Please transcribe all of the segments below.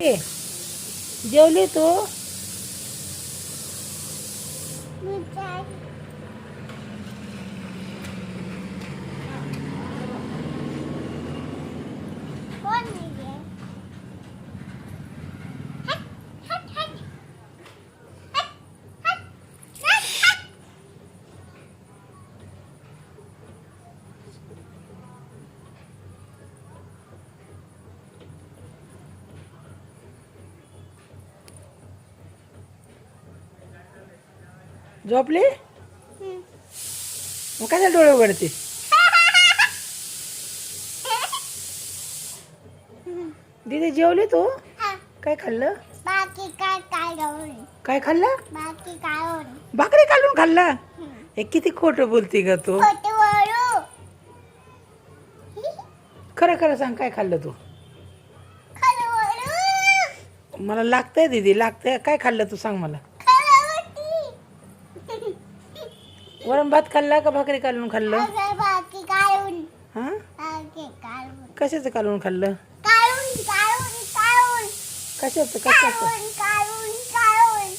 की जेवली तू? झोपली? मग कशा डोळे उघडते? दीदी जेवली तू? काय खाल्लं? बाकी काय काय काय खाल्लं? बाकी काय भाकरी काढून खाल्लं? हे किती खोटं बोलती ग तू? खरं खरं सांग, काय खाल्लं तू? मला लागतंय दीदी, लागतंय. काय खाल्लं तू सांग मला. वरण भात खाल्ला का भाकरी काढून खाल्लं? बाकी काय हा? बाकी काय कशाचं काढून खाल्लं? काढून काढून काढून कशाचं काढून काढून काढून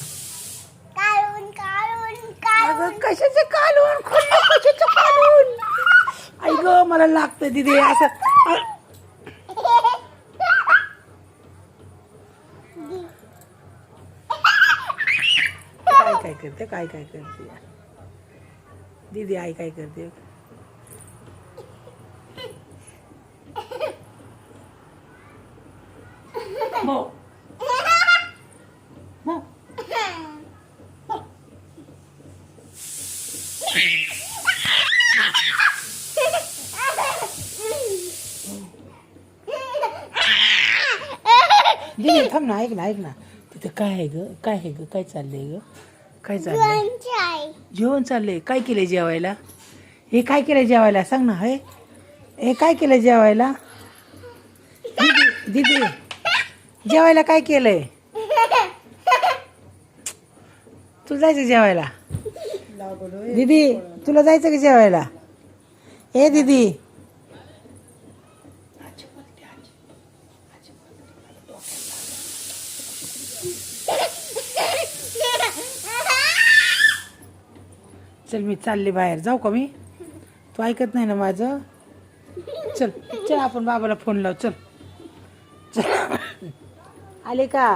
काढून काढून काढून अगं कशाचं काढून खाल्लं? कशाचं काढून? आई ग, मला लागतं दीदी असं. काय काय करते, काय काय करते दीदी? आई काय करते? मो मो दीदी थांब ना, ऐक ना, ऐक ना. तिथं काय आहे ग? काय आहे ग? काय चाललंय ग? काय चाललंय? जेवण चाललंय. काय केलंय जेवायला? हे काय केलंय जेवायला सांग ना. हे काय केलंय जेवायला? दीदी दीदी जेवायला काय केलंय? तुला जायचं जेवायला? दीदी तुला जायचं का जेवायला? हे दीदी चल, मी चालले बाहेर. जाऊ का मी? तू ऐकत नाही ना माझं? चल चल, आपण बाबाला फोन लाव. चल चल. आले का?